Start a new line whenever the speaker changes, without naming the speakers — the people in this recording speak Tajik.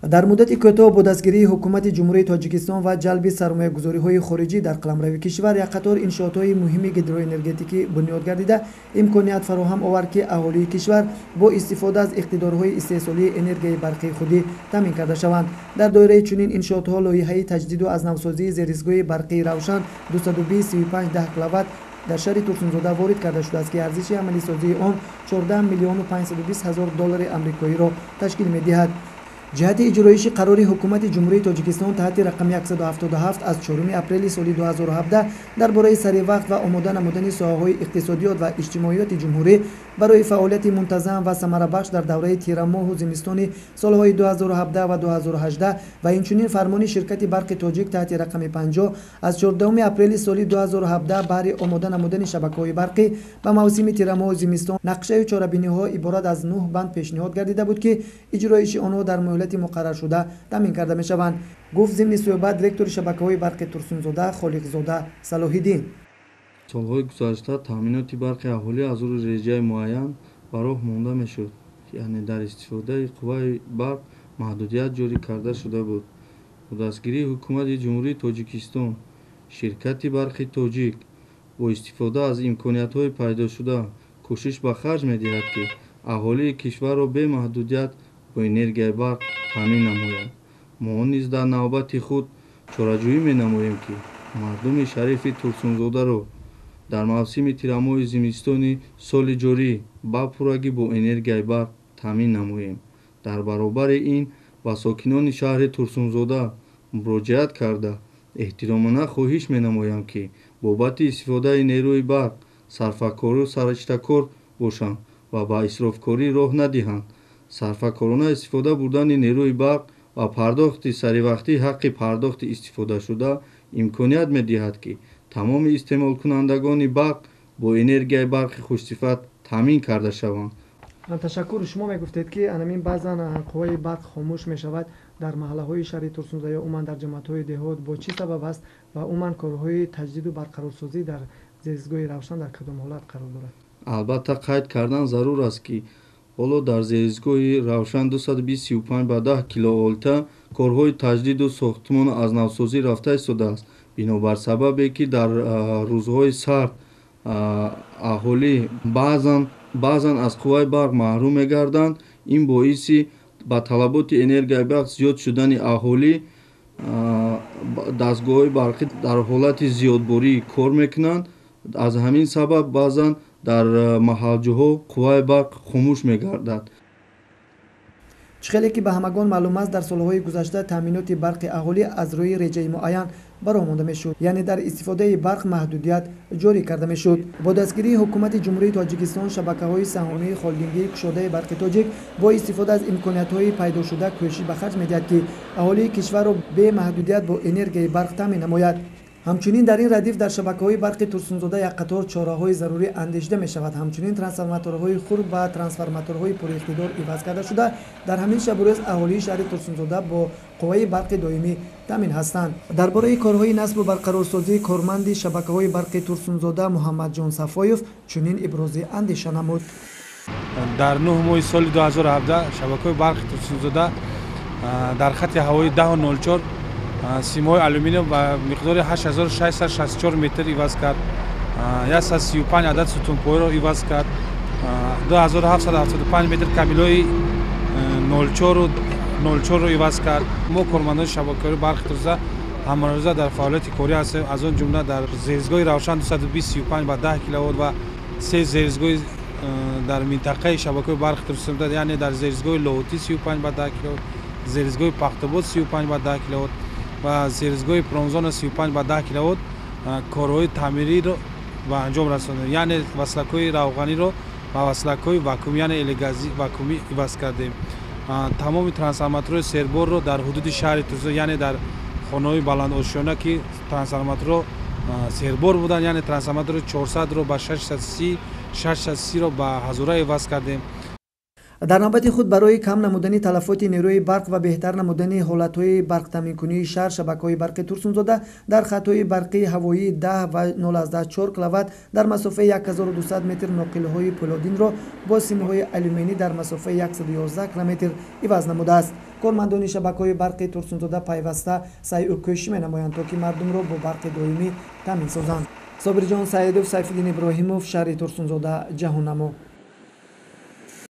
дар муддати кӯтоҳ бо дастгирии ҳукумати ҷумҳурии тоҷикистон ва ҷалби сармоягузориҳои хориҷӣ дар қаламрави кишвар як қатор иншоотҳои муҳими гидроэнергетикӣ бунёд гардида имконият фароҳам овард ки аҳолии кишвар бо истифода аз иқтидорҳои истеҳсолии энергияи барқии худӣ таъмин карда шаванд. Дар доираи чунин иншоотҳо лоиҳаи таҷдиду азнавсозии зеристгоҳи барқии равшан 220-35 киловатт дар шаҳри Турсунзода ворид карда шудааст ки арзиши амалисозии он 14 миллиону 520 ҳазор доллари амрикоиро ташкил медиҳад. ҷиҳати иҷроиши қарори ҳукумати ҷумҳурии тоҷикистон таҳти рақами 177 аз 4 апрели соли 2017 дар бораи саривақт ва омода намудани соҳаҳои иқтисодиёт ва иҷтимоиёти ҷумҳурӣ барои фаъолияти мунтазам ва самарабахш дар давраи тирамоҳу зимистони солҳои 2017 ва 2018 ва инчунин фармони ширкати барқи тоҷик таҳти рақами 50 аз 14 апрели соли 2017 баҳри омода намудани шабакаҳои барқӣ ба мавсими тирамоҳу зимистон нақшаю чорабиниҳо иборат аз 9 банд пешниҳод гардида буд ки иҷроиши онҳо дар муқарраршуда таъмин карда мешаванд, гуфт зимни суҳбат директори шабакаҳои барқи Турсунзода Холиқзода Салоҳиддин.
солҳои гузашта таъминоти барқи аҳолӣ аз рӯи реҷаи муайян ба роҳ монда мешуд, яъне дар истифодаи қувваи барқ маҳдудият ҷорӣ карда шуда буд. бо дастгирии ҳукумати ҷумҳурии тоҷикистон ширкати барқи тоҷик бо истифода аз имкониятҳои пайдошуда кӯшиш ба харҷ медиҳад ки аҳолии кишварро бе маҳдудият бо энергияи барқ таъмин намояд. мо низ дар навбати худ чораҷӯӣ менамоем ки мардуми шарифи Турсунзодаро дар мавсими тирамоҳи зимистони соли ҷорӣ ба пуррагӣ бо энергияи барқ таъмин намоем. дар баробари ин ба сокинони шаҳри Турсунзода муроҷиат карда эҳтиромона хоҳиш менамоям ки бобати истифодаи нерӯи барқ сарфакору сариштакор бошанд ва ба исрофкорӣ роҳ надиҳанд. сарфакорона истифода бурдани нерӯи барқ ва пардохти саривақтии ҳаққи пардохти истифодашуда имконият медиҳад ки тамоми истеъмолкунандагони барқ бо энергияи барқи хушсифат таъмин карда шаванд.
Ташаккур. Шумо мегуфтед ки анамин баъзан қувваи барқ хомӯш мешавад дар маҳаллаҳои шаҳри Турсунзода ё умуман дар ҷамоатҳои деҳот. Бо чӣ сабаб аст ва умуман корҳои таҷдиду барқарорсозӣ дар зеристгоҳи равшан дар кадом ҳолат қарор дорад?
албатта қайд кардан зарур аст ки ҳоло дар зеристгоҳи равшан 235-10 киловолта корҳои таҷдиду сохтмону азнавсозӣ рафта истодааст. бинобар сабабе ки дар рӯзҳои сард аҳолӣ баъзан аз қувваи барқ маҳрум мегарданд. ин боиси ба талаботи энергияи барқ зиёд шудани аҳолӣ дастгоҳҳои барқӣ дар ҳолати зиёдборӣ кор мекунанд. аз ҳамин сабаб баъзан дар маҳалҷоҳо қувваи барқ хомӯш мегардад.
чӣ хеле ки ба ҳамагон маълум аст, дар солҳои гузашта таъминоти барқи аҳолӣ аз рӯи реҷаи муайян ба роҳ монда мешуд, яъне дар истифодаи барқ маҳдудият ҷорӣ карда мешуд. бо дастгирии ҳукумати ҷумҳурии тоҷикистон шабакаҳои саҳмонии холдингии кушодаи барқи тоҷик бо истифода аз имкониятҳои пайдошуда кӯшиш ба харҷ медиҳад ки аҳолии кишварро бе маҳдудият бо энергияи барқ таъмин намояд. ҳамчунин дар ин радиф дар шабакаҳои барқи Турсунзода як қатор чораҳои зарурӣ андешида мешавад. ҳамчунин трансформаторҳои хурд ба трансформаторҳои пуриқтидор иваз карда шуда дар ҳамин шабурӯз аҳолии шаҳри Турсунзода бо қувваи барқи доимӣ таъмин ҳастанд. дар бораи корҳои насбу барқарорсозӣ корманди шабакаҳои барқи Турсунзода Муҳаммадҷон Сафоев чунин ибрози андеша намуд.
дар 9 моҳи соли 2017 шабакаҳои барқи Турсунзода дар хати ҳавои 1004 симҳои алюминиум ба миқдори 8664 метр иваз кард. 135 адад сутунпойро иваз кард. 2775 метр кабелҳои 04ро иваз кард. мо кормандони шабакаҳои барқи Турсунзода ҳамрӯза дар фаъолияти корӣ ҳастем. аз он ҷумла дар зеристгоҳи равшан 235-10 киловолт ва 3 зеристгоҳи дар минтақаи шабакаҳои барқи Турсунзода, яъне дар зеристгоҳи Лоҳутӣ 35-10 киловолт, зеристгоҳи Пахтобод 35-10 киловолт ва зеристгоҳи Промзона 35-10 киловолт корҳои таъмириро ба анҷом расондем, яъне васлакҳои равғаниро ва васлакҳои вакуумӣ, яъне элегазӣ вакуумӣ иваз кардем. тамоми трансформаторҳои серборро дар ҳудуди шаҳри Турсунзода, яъне дар хонаҳои баландошона ки трансформаторҳо сербор буданд, яъне трансформатори 400ро ба 630ро ба ҳазора иваз кардем.
дар навбати худ барои кам намудани талафоти нерӯи барқ ва беҳтар намудани ҳолатҳои барқтаминкунии шаҳр шабакаҳои барқи Турсунзода дар хатҳои барқии ҳавоии 10 ва 0.4 киловатт дар масофаи 1200 метр ноқилҳои пӯлодинро бо симҳои алюминӣ дар масофаи 111 километр иваз намудааст. кормандони шабакаҳои барқи Турсунзода пайваста сайъу кӯшиш менамоянд то ки мардумро бо барқи доимӣ таъмин созанд. Собирҷон Саидов, Сайфиддин Иброҳимов, шаҳри Турсунзода, Ҷаҳоннамо.